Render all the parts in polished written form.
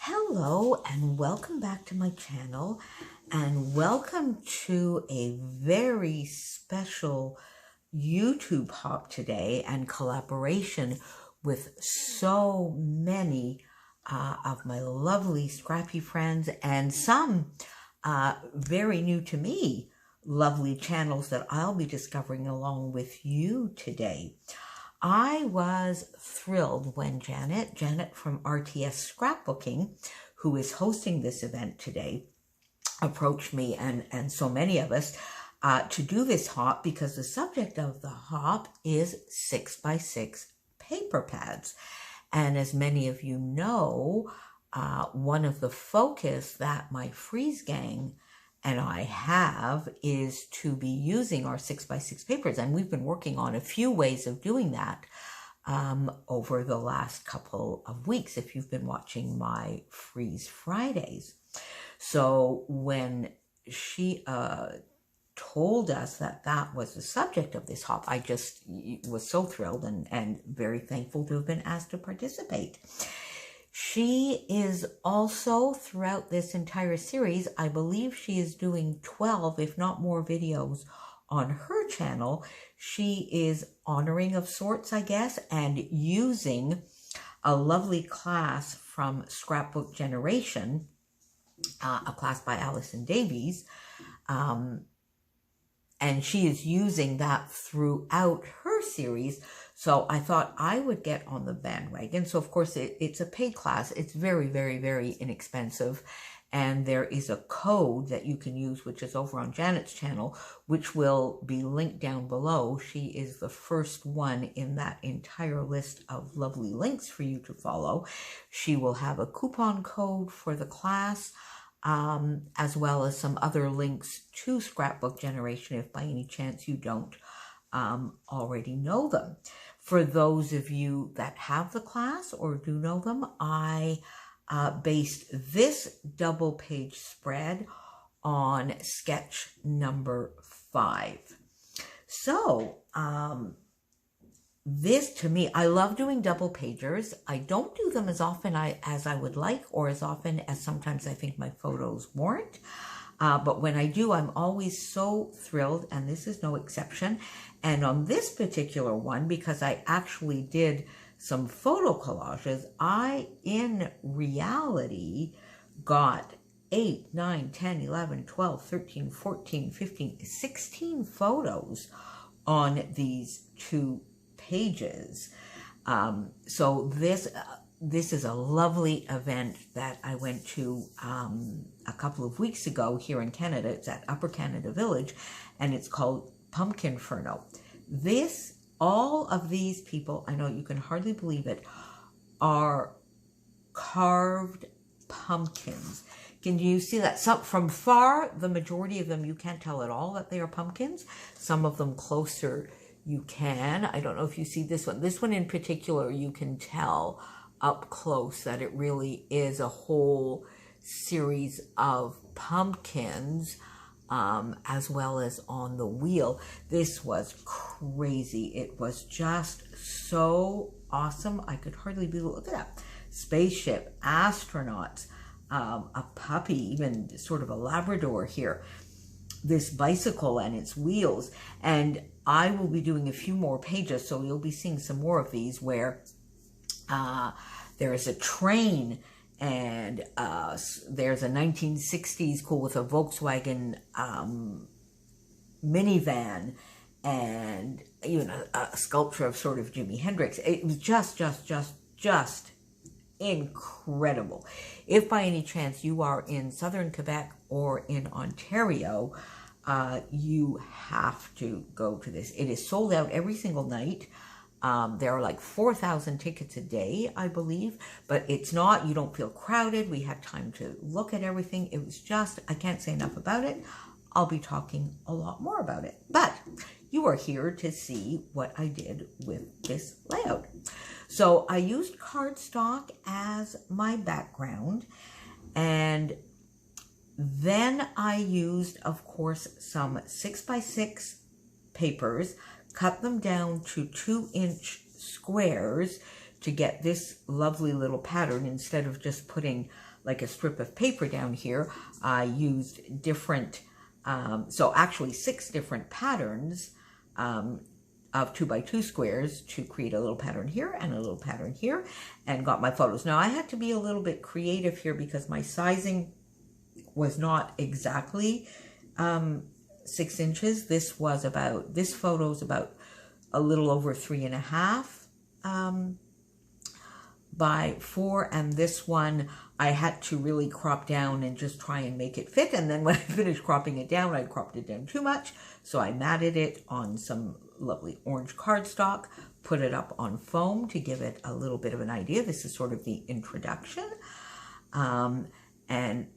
Hello and welcome back to my channel, and welcome to a very special YouTube hop today and collaboration with so many of my lovely scrappy friends and some very new to me lovely channels that I'll be discovering along with you today. I was thrilled when Janet from RTS Scrapbooking, who is hosting this event today, approached me and so many of us to do this hop, because the subject of the hop is 6x6 paper pads. And as many of you know, one of the focus that my Freeze Gang and I have is to be using our 6x6 papers. And we've been working on a few ways of doing that over the last couple of weeks, if you've been watching my Freeze Fridays. So when she told us that that was the subject of this hop, I just was so thrilled and very thankful to have been asked to participate. She is also, throughout this entire series, I believe she is doing 12, if not more, videos on her channel. She is honoring of sorts, I guess, and using a lovely class from Scrapbook Generation, a class by Allison Davies, and she is using that throughout her series. So I thought I would get on the bandwagon. So of course it's a paid class. It's very, very, very inexpensive. And there is a code that you can use, which is over on Janet's channel, which will be linked down below. She is the first one in that entire list of lovely links for you to follow. She will have a coupon code for the class, as well as some other links to Scrapbook Generation, if by any chance you don't already know them. For those of you that have the class or do know them, I based this double page spread on sketch number 5. So this, to me, I love doing double pagers. I don't do them as often as I would like, or as often as sometimes I think my photos warrant. But when I do, I'm always so thrilled, and this is no exception. And on this particular one, because I actually did some photo collages, I, in reality, got 8, 9, 10, 11, 12, 13, 14, 15, 16 photos on these 2 pages. So this is a lovely event that I went to a couple of weeks ago here in Canada. It's at Upper Canada Village, and it's called PUMPKINFERO. All of these people, I know you can hardly believe it, are carved pumpkins. Can you see that? Some, from far, the majority of them, you can't tell at all that they are pumpkins. Some of them closer, you can. I don't know if you see this one. This one in particular, you can tell up close that it really is a whole series of pumpkins, as well as on the wheel. This was crazy. It was just so awesome. I could hardly believe it. Look at that. Spaceship, astronauts, a puppy, even sort of a Labrador here, this bicycle and its wheels. And I will be doing a few more pages, so you'll be seeing some more of these where there is a train, and there's a 1960s cool with a Volkswagen minivan, and even a sculpture of sort of Jimi Hendrix. It was just incredible. If by any chance you are in southern Quebec or in Ontario, you have to go to this. It is sold out every single night. There are like 4,000 tickets a day, I believe, but it's not, you don't feel crowded. We had time to look at everything. It was just, I can't say enough about it. I'll be talking a lot more about it, but you are here to see what I did with this layout. So I used cardstock as my background, and then I used, of course, some 6x6 papers, cut them down to 2-inch squares to get this lovely little pattern instead of just putting like a strip of paper down here, I used different, so actually 6 different patterns of 2x2 squares to create a little pattern here and a little pattern here, and got my photos. Now I had to be a little bit creative here because my sizing was not exactly 6 inches. This photo is about a little over 3.5 by 4, and this one I had to really crop down and just try and make it fit. And then when I finished cropping it down, I cropped it down too much, so I matted it on some lovely orange cardstock, put it up on foam to give it a little bit of an idea. This is sort of the introduction, and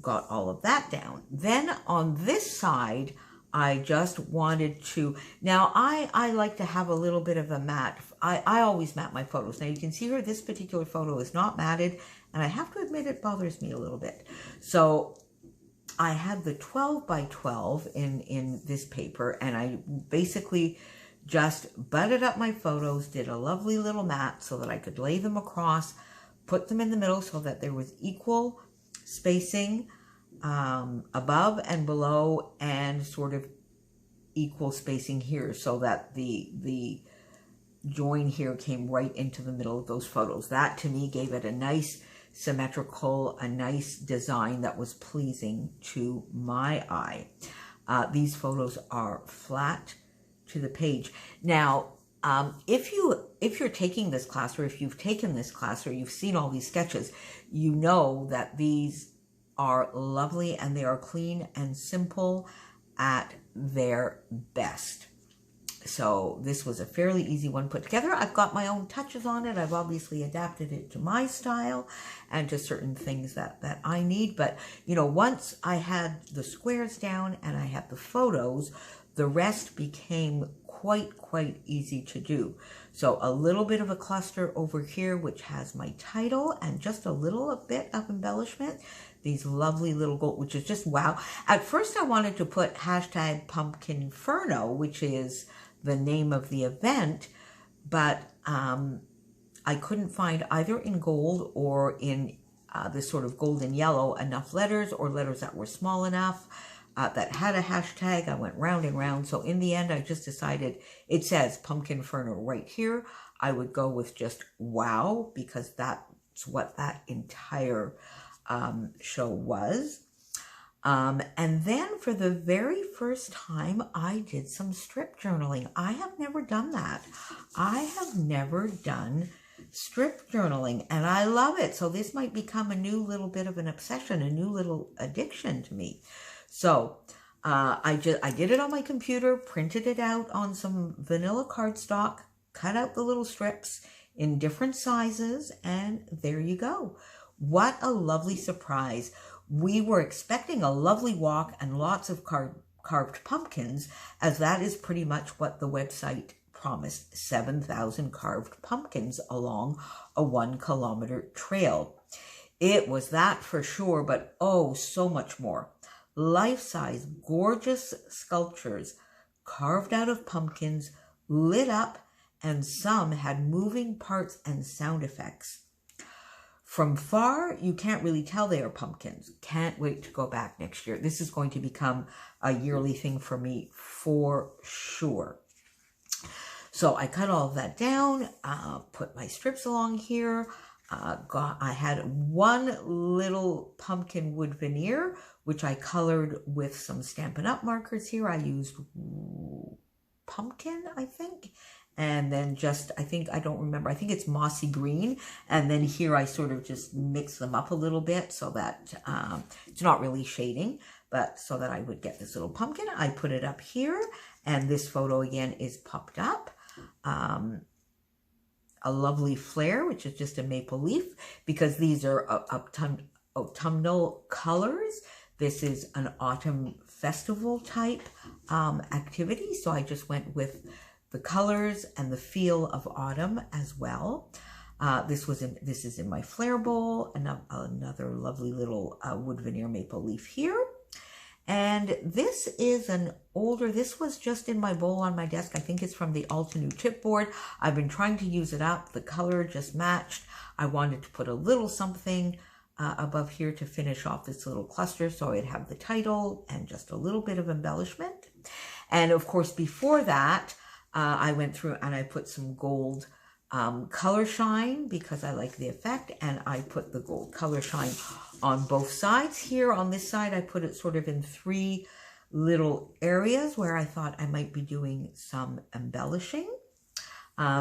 got all of that down. Then on this side, I just wanted to, now I like to have a little bit of a matte. I always matte my photos. Now you can see here, this particular photo is not matted, and I have to admit it bothers me a little bit. So I had the 12 by 12 in this paper, and I basically just butted up my photos, did a lovely little mat so that I could lay them across, put them in the middle so that there was equal spacing above and below, and sort of equal spacing here so that the join here came right into the middle of those photos. That to me gave it a nice symmetrical, a nice design that was pleasing to my eye. These photos are flat to the page. Now, if you're taking this class, or if you've taken this class, or you've seen all these sketches, you know that these are lovely and they are clean and simple at their best. So this was a fairly easy one put together. I've got my own touches on it. I've obviously adapted it to my style and to certain things that I need. But, you know, once I had the squares down and I had the photos, the rest became quite easy to do. So a little bit of a cluster over here, which has my title and just a bit of embellishment. These lovely little gold, which is just wow. At first I wanted to put hashtag PUMPKINFERO, which is the name of the event, but I couldn't find either in gold or in this sort of golden yellow enough letters, or letters that were small enough that had a hashtag. I went round and round. So in the end, I just decided, it says PUMPKINFERO right here. I would go with just wow, because that's what that entire show was. And then for the very first time, I did some strip journaling. I have never done that. I have never done strip journaling, and I love it. So this might become a new little bit of an obsession, a new little addiction to me. So I did it on my computer, printed it out on some vanilla cardstock, cut out the little strips in different sizes, and there you go. What a lovely surprise. We were expecting a lovely walk and lots of carved pumpkins, as that is pretty much what the website promised, 7,000 carved pumpkins along a 1-kilometer trail. It was that for sure, but oh, so much more. Life-size, gorgeous sculptures carved out of pumpkins, lit up, and some had moving parts and sound effects. From far, you can't really tell they are pumpkins. Can't wait to go back next year. This is going to become a yearly thing for me for sure. So I cut all of that down, put my strips along here. I had one little pumpkin wood veneer, which I colored with some Stampin' Up! Markers here. I used pumpkin, I think. And then just, I don't remember, I think it's mossy green. And then here I sort of just mix them up a little bit so that it's not really shading, but so that I would get this little pumpkin. I put it up here, and this photo again is popped up. A lovely flare, which is just a maple leaf, because these are autumnal colors. This is an autumn festival type activity, so I just went with the colors and the feel of autumn as well. This is in my flare bowl, another lovely little wood veneer maple leaf here. And this is this was just in my bowl on my desk. I think it's from the Altenew chipboard. I've been trying to use it up. The color just matched. I wanted to put a little something above here to finish off this little cluster, so I'd have the title and just a little bit of embellishment. And of course, before that, I went through and I put some gold color shine because I like the effect, and I put the gold color shine on both sides. Here on this side, I put it sort of in 3 little areas where I thought I might be doing some embellishing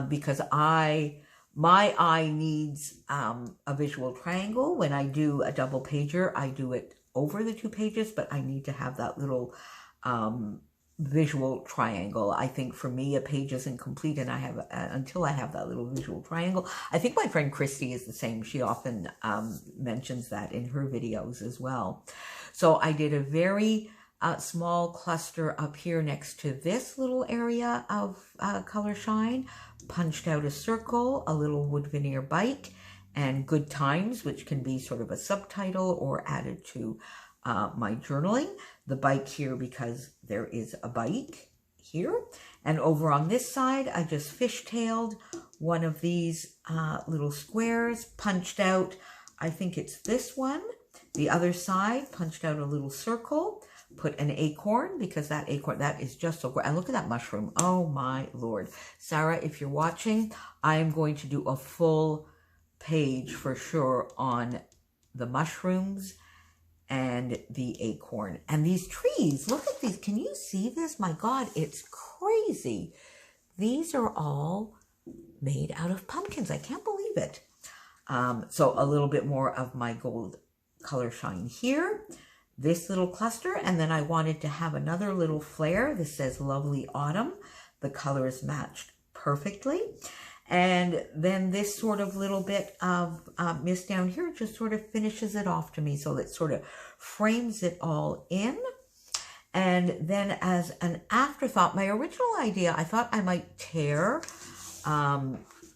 because my eye needs a visual triangle. When I do a double pager, I do it over the 2 pages, but I need to have that little visual triangle. I think for me, a page isn't complete and I have until I have that little visual triangle. I think my friend Christy is the same. She often mentions that in her videos as well. So I did a very small cluster up here next to this little area of color shine, punched out a circle, a little wood veneer bike, and good times, which can be sort of a subtitle or added to my journaling. The bike here because there is a bike here. And over on this side, I just fishtailed one of these little squares, punched out, I think it's this one. The other side, punched out a little circle, put an acorn because that acorn, that is just so great. And look at that mushroom. Oh my Lord. Sarah, if you're watching, I am going to do a full page for sure on the mushrooms and the acorn. And these trees, look at these. Can you see this? My God, it's crazy. These are all made out of pumpkins. I can't believe it. So a little bit more of my gold color shine here. This little cluster, and then I wanted to have another little flare. This says Lovely Autumn. The colors matched perfectly. And then this sort of little bit of mist down here just sort of finishes it off to me. So that sort of frames it all in. And then as an afterthought, my original idea, I thought I might tear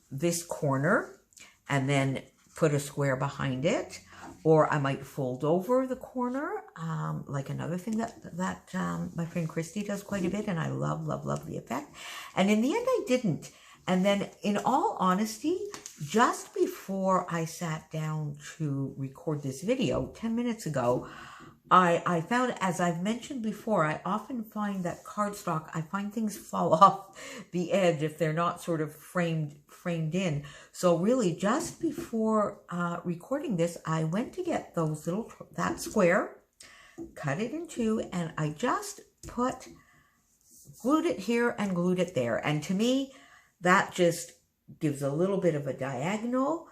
this corner and then put a square behind it. Or I might fold over the corner, like another thing that my friend Christy does quite a bit. And I love, love, love the effect. And in the end, I didn't. And then, in all honesty, just before I sat down to record this video 10 minutes ago, I found, as I've mentioned before, I often find that cardstock, I find things fall off the edge if they're not sort of framed in. So really, just before recording this, I went to get those that square, cut it in 2, and I just glued it here and glued it there. And to me, that just gives a little bit of a diagonal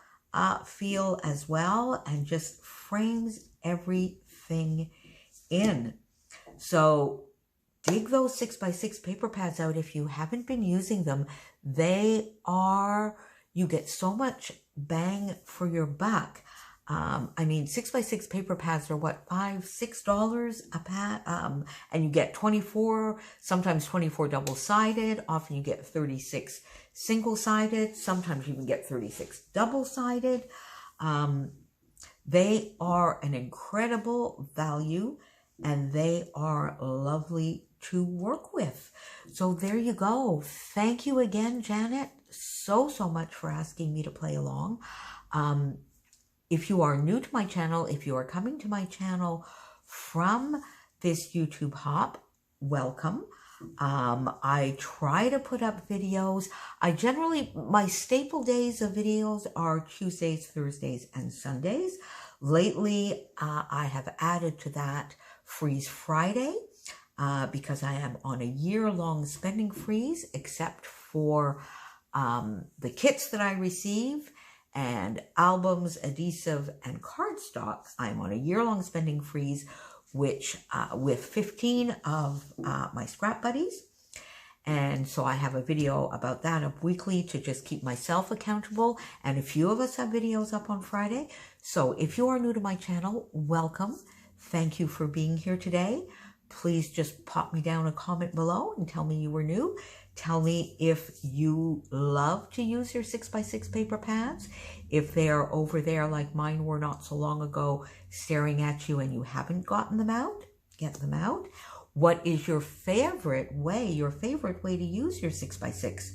feel as well, and just frames everything in. So dig those 6x6 paper pads out if you haven't been using them. You get so much bang for your buck. I mean, 6x6 paper pads are what, $5, $6 a pad? And you get 24, sometimes 24 double-sided. Often you get 36 single-sided. Sometimes you can get 36 double-sided. They are an incredible value, and they are lovely to work with. So there you go. Thank you again, Janet, so much for asking me to play along. If you are new to my channel, if you are coming to my channel from this YouTube hop, welcome. I try to put up videos. My staple days of videos are Tuesdays, Thursdays, and Sundays. Lately, I have added to that Freeze Friday because I am on a year-long spending freeze, except for the kits that I receive and albums, adhesive, and cardstock. I'm on a year-long spending freeze, which with 15 of my scrap buddies. And so I have a video about that up weekly to just keep myself accountable. And a few of us have videos up on Friday. So if you are new to my channel, welcome. Thank you for being here today. Please just pop me down a comment below and tell me you were new. Tell me if you love to use your 6x6 paper pads, if they are over there like mine were not so long ago, staring at you and you haven't gotten them out, get them out. What is your favorite way to use your 6x6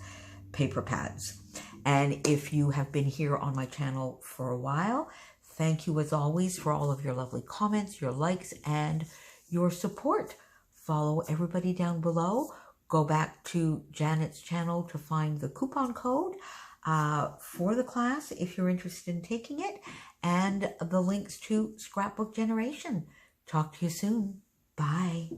paper pads? And if you have been here on my channel for a while, Thank you as always for all of your lovely comments, your likes, and your support. Follow everybody down below. Go back to Janet's channel to find the coupon code for the class if you're interested in taking it, and the links to Scrapbook Generation. Talk to you soon. Bye.